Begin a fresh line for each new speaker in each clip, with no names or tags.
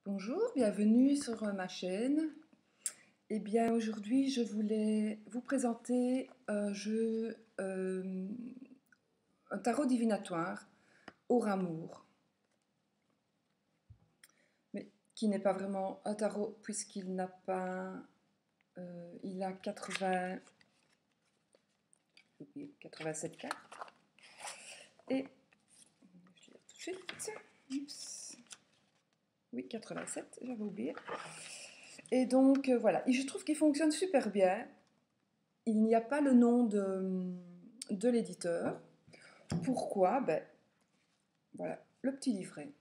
Bonjour, bienvenue sur ma chaîne. Eh bien, aujourd'hui, je voulais vous présenter un jeu, un tarot divinatoire, Auramour, mais qui n'est pas vraiment un tarot puisqu'il n'a pas, il a 87 cartes. Et je vais dire tout de suite, oups, oui, 87, j'avais oublié. Et donc voilà, et je trouve qu'il fonctionne super bien. Il n'y a pas le nom de l'éditeur. Pourquoi? Ben, voilà, le petit livret.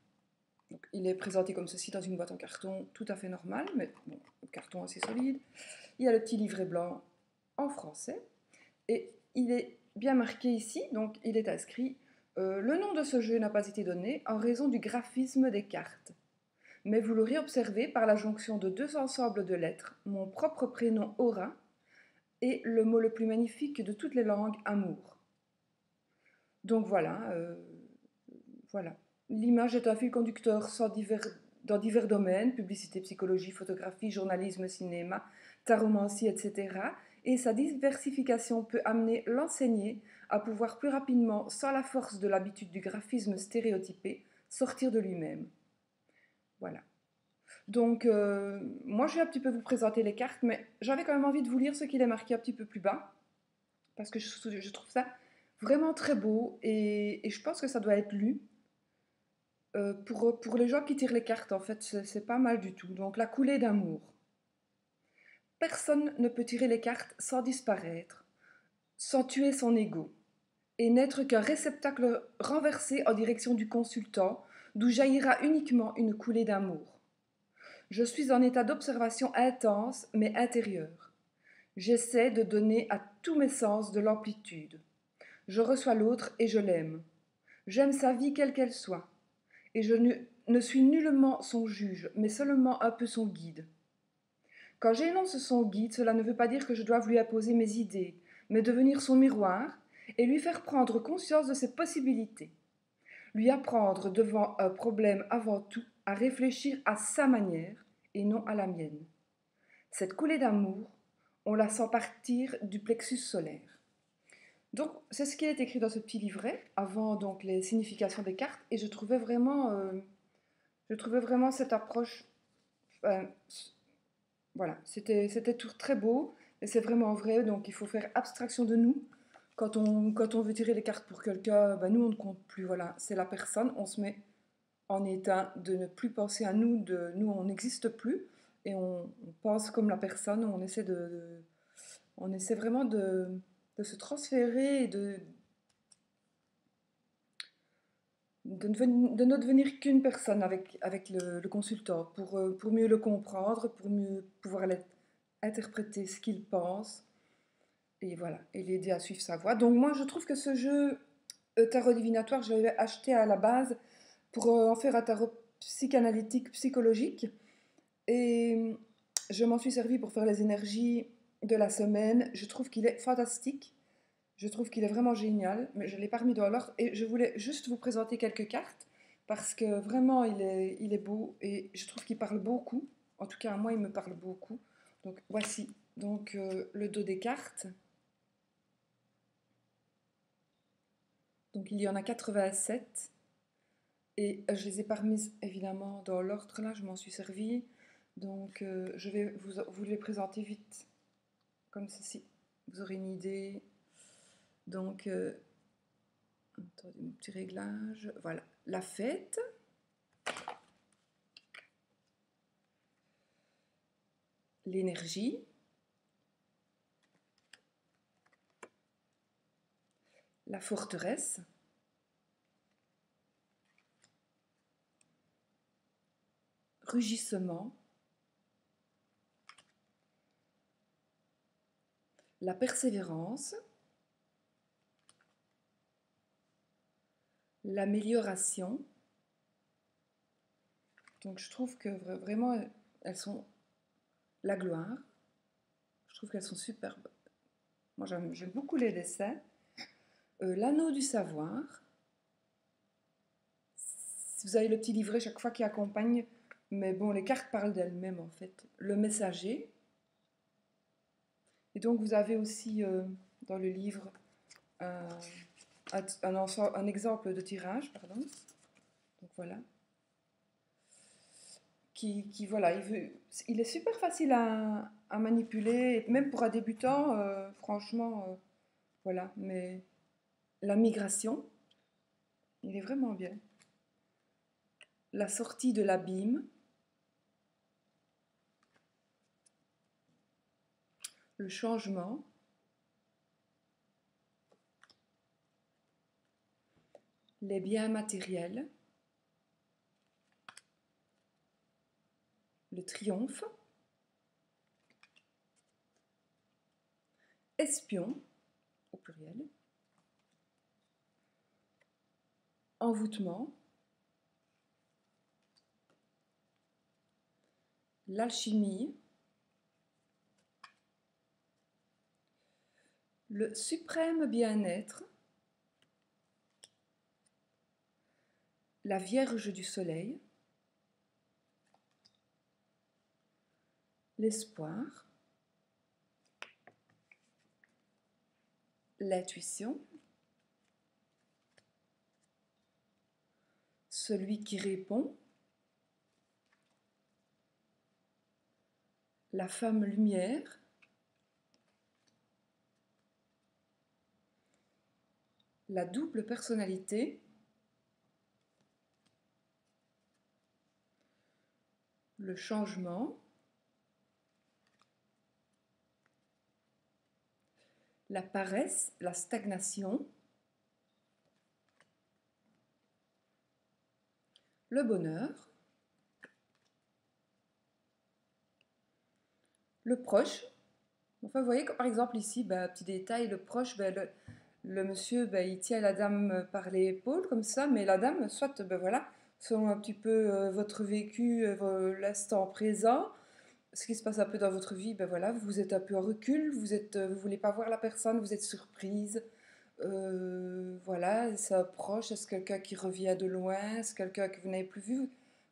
Donc, il est présenté comme ceci dans une boîte en carton tout à fait normal, mais bon, le carton assez solide. Il y a le petit livret blanc en français et il est bien marqué ici, donc il est inscrit le nom de ce jeu n'a pas été donné en raison du graphisme des cartes. Mais vous l'aurez observé par la jonction de deux ensembles de lettres, mon propre prénom Aura et le mot le plus magnifique de toutes les langues, amour. Donc voilà, voilà. L'image est un fil conducteur dans divers domaines, publicité, psychologie, photographie, journalisme, cinéma, taromancie, etc. Et sa diversification peut amener l'enseigné à pouvoir plus rapidement, sans la force de l'habitude du graphisme stéréotypé, sortir de lui-même. Voilà. Donc, moi, je vais un petit peu vous présenter les cartes, mais j'avais quand même envie de vous lire ce qu'il est marqué un petit peu plus bas, parce que je trouve ça vraiment très beau, et je pense que ça doit être lu. Pour les gens qui tirent les cartes, en fait, c'est pas mal du tout. Donc, la coulée d'amour. Personne ne peut tirer les cartes sans disparaître, sans tuer son ego, et n'être qu'un réceptacle renversé en direction du consultant, d'où jaillira uniquement une coulée d'amour. Je suis en état d'observation intense, mais intérieure. J'essaie de donner à tous mes sens de l'amplitude. Je reçois l'autre et je l'aime. J'aime sa vie quelle qu'elle soit. Et je ne suis nullement son juge, mais seulement un peu son guide. Quand j'énonce son guide, cela ne veut pas dire que je doive lui imposer mes idées, mais devenir son miroir et lui faire prendre conscience de ses possibilités. Lui apprendre devant un problème avant tout à réfléchir à sa manière et non à la mienne. Cette coulée d'amour, on la sent partir du plexus solaire. Donc, c'est ce qui est écrit dans ce petit livret, avant donc les significations des cartes, et je trouvais vraiment cette approche, euh, voilà, c'était tout très beau, et c'est vraiment vrai, donc il faut faire abstraction de nous. Quand on veut tirer les cartes pour quelqu'un, ben nous on ne compte plus, voilà, c'est la personne, on se met en état de ne plus penser à nous, de nous on n'existe plus, et on pense comme la personne, on essaie vraiment de se transférer et de ne devenir qu'une personne avec le consultant pour mieux le comprendre, pour mieux pouvoir interpréter ce qu'il pense et voilà, et l'aider à suivre sa voie. Donc moi je trouve que ce jeu tarot divinatoire, je l'avais acheté à la base pour en faire un tarot psychanalytique, psychologique et je m'en suis servi pour faire les énergies de la semaine. Je trouve qu'il est fantastique. Je trouve qu'il est vraiment génial, mais je ne l'ai pas remis dans l'ordre. Et je voulais juste vous présenter quelques cartes, parce que vraiment, il est beau, et je trouve qu'il parle beaucoup. En tout cas, à moi, il me parle beaucoup. Donc, voici donc le dos des cartes. Donc, il y en a 87. Et je les ai pas remises, évidemment, dans l'ordre, là, je m'en suis servi. Donc, je vais vous les présenter vite, comme ceci. Vous aurez une idée. Donc, attendez, mon petit réglage. Voilà, la fête. L'énergie. La forteresse. Rugissement. La persévérance. L'amélioration. Donc je trouve que vraiment, elles sont la gloire. Je trouve qu'elles sont superbes. Moi j'aime beaucoup les dessins. L'anneau du savoir. Vous avez le petit livret chaque fois qui accompagne Mais bon, les cartes parlent d'elles-mêmes en fait. Le messager. Et donc vous avez aussi dans le livre un exemple de tirage, pardon. Donc voilà. Voilà, il est super facile à manipuler, même pour un débutant, franchement, voilà. Mais la migration, il est vraiment bien. La sortie de l'abîme, le changement, les biens matériels, le triomphe, espion, au pluriel, envoûtement, l'alchimie, le suprême bien-être, la Vierge du Soleil, l'espoir, l'intuition, celui qui répond, la femme lumière, la double personnalité, le changement, la paresse, la stagnation, le bonheur, le proche. Enfin, vous voyez que par exemple ici, petit détail, le proche, le monsieur, il tient la dame par l'épaule comme ça, mais la dame, soit, voilà, selon un petit peu votre vécu, l'instant présent, ce qui se passe un peu dans votre vie, voilà, vous êtes un peu en recul, vous voulez pas voir la personne, vous êtes surprise. Voilà, ça approche, est-ce quelqu'un qui revient de loin, est-ce quelqu'un que vous n'avez plus vu,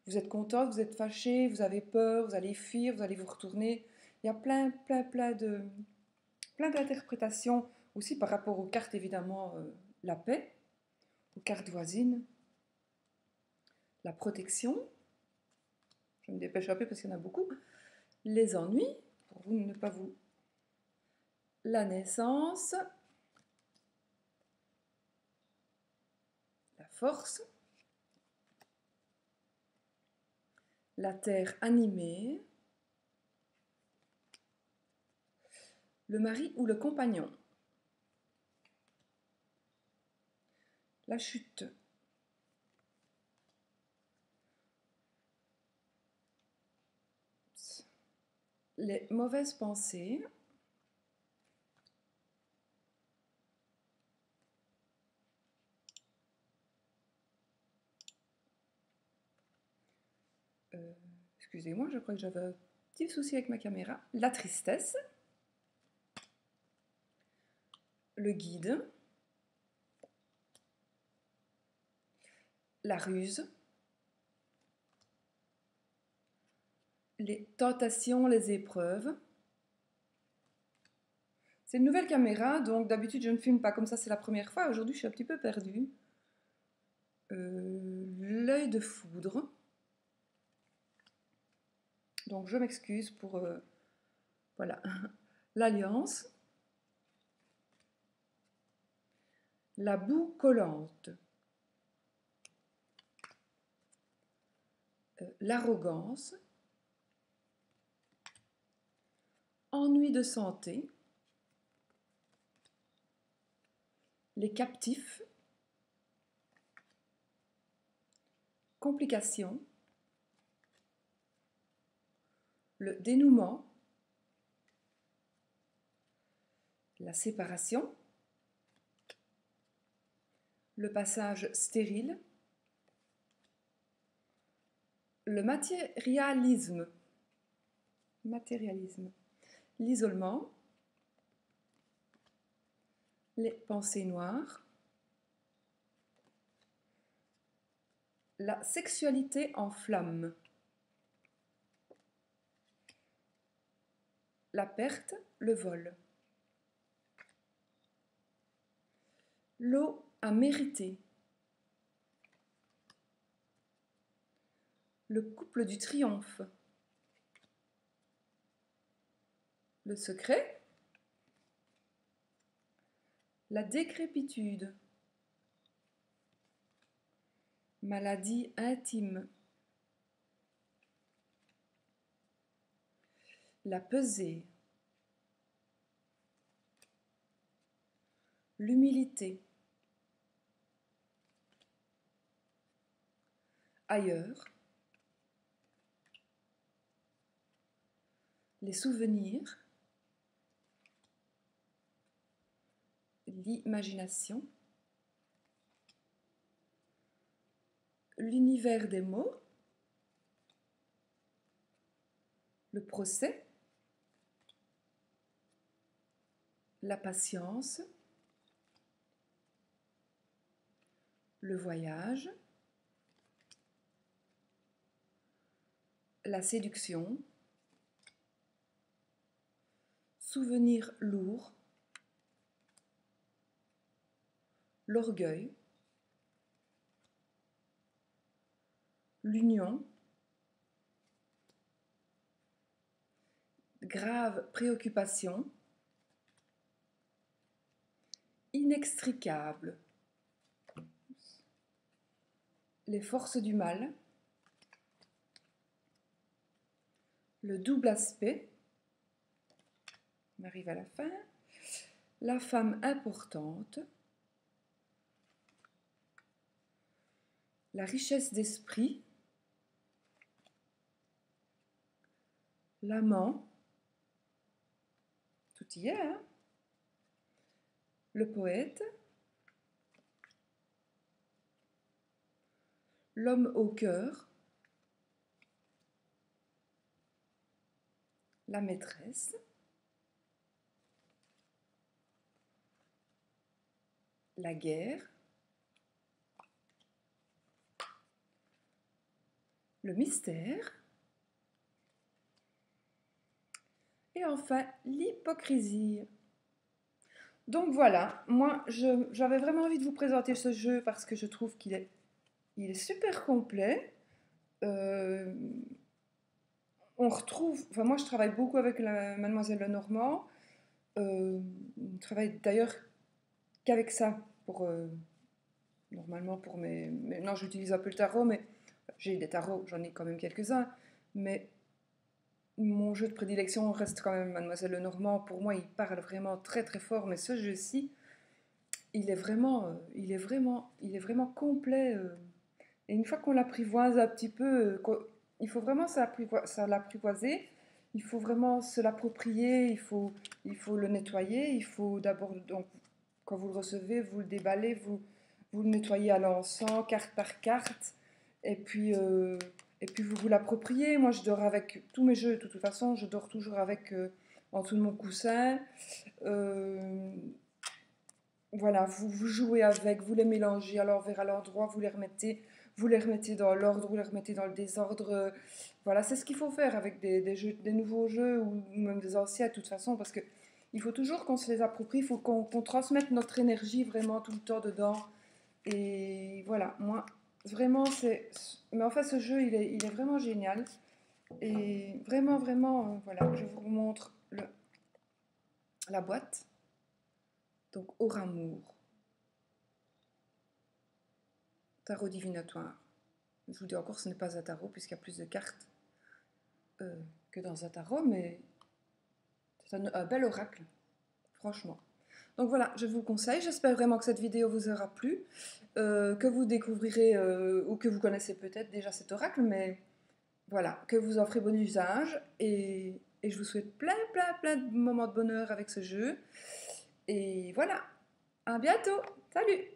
vous êtes content, vous êtes fâché, vous avez peur, vous allez fuir, vous allez vous retourner. Il y a plein d'interprétations aussi par rapport aux cartes, évidemment, la paix, aux cartes voisines, la protection, je me dépêche un peu parce qu'il y en a beaucoup, les ennuis, pour vous ne pas vous... La naissance, la force, la terre animée, le mari ou le compagnon, la chute, les mauvaises pensées, excusez-moi, je crois que j'avais un petit souci avec ma caméra, la tristesse, le guide, la ruse, les tentations, les épreuves. C'est une nouvelle caméra, donc d'habitude je ne filme pas comme ça, c'est la première fois. Aujourd'hui je suis un petit peu perdue. L'œil de foudre. Donc je m'excuse pour... voilà. L'alliance. La boue collante. L'arrogance. Ennui de santé. Les captifs. Complications. Le dénouement. La séparation. Le passage stérile. Le matérialisme. L'isolement. Les pensées noires. La sexualité en flamme. la perte, le vol. L'eau a mérité. Le couple du triomphe. Le secret. La décrépitude. Maladie intime. La pesée. L'humilité. Ailleurs. Les souvenirs. L'imagination. L'univers des mots. Le procès. La patience. Le voyage. La séduction. Souvenir lourd. L'orgueil. L'union. Grave préoccupation. Inextricable. Les forces du mal. Le double aspect. On arrive à la fin. La femme importante. La richesse d'esprit. L'amant. Tout y est, hein? Le poète. L'homme au cœur. La maîtresse. La guerre. Le mystère. Et enfin, l'hypocrisie. Donc voilà, moi j'avais vraiment envie de vous présenter ce jeu parce que je trouve qu'il est super complet. On retrouve, enfin moi je travaille beaucoup avec la Mademoiselle Lenormand. Je travaille d'ailleurs qu'avec ça pour normalement pour non, j'utilise un peu le tarot, mais j'ai des tarots, j'en ai quand même quelques-uns, mais mon jeu de prédilection reste quand même Mademoiselle Lenormand. Pour moi, il parle vraiment très très fort, mais ce jeu-ci, il est vraiment complet. Et une fois qu'on l'apprivoise un petit peu, il faut vraiment l'apprivoiser. Il faut vraiment se l'approprier. Il faut le nettoyer. Il faut d'abord, donc, quand vous le recevez, vous le déballez, vous le nettoyez à l'encens, carte par carte. Et puis vous l'appropriez. Moi, je dors avec tous mes jeux. De toute façon, je dors toujours avec en dessous de mon coussin. Voilà, vous jouez avec, vous les mélangez à l'envers, à l'endroit, vous les remettez dans l'ordre, vous les remettez dans le désordre. Voilà, c'est ce qu'il faut faire avec des nouveaux jeux ou même des anciens de toute façon, parce que il faut toujours qu'on se les approprie, il faut qu'on transmette notre énergie vraiment tout le temps dedans. Et voilà, moi, vraiment, mais enfin, ce jeu, il est vraiment génial. Et vraiment, vraiment, voilà, je vous montre la boîte. Donc, Auramour. Tarot divinatoire. Je vous dis encore, ce n'est pas un tarot, puisqu'il y a plus de cartes que dans un tarot, mais c'est un bel oracle, franchement. Donc voilà, je vous conseille. J'espère vraiment que cette vidéo vous aura plu, que vous découvrirez, ou que vous connaissez peut-être déjà cet oracle, mais voilà, que vous en ferez bon usage. Et je vous souhaite plein de moments de bonheur avec ce jeu. Et voilà, à bientôt. Salut!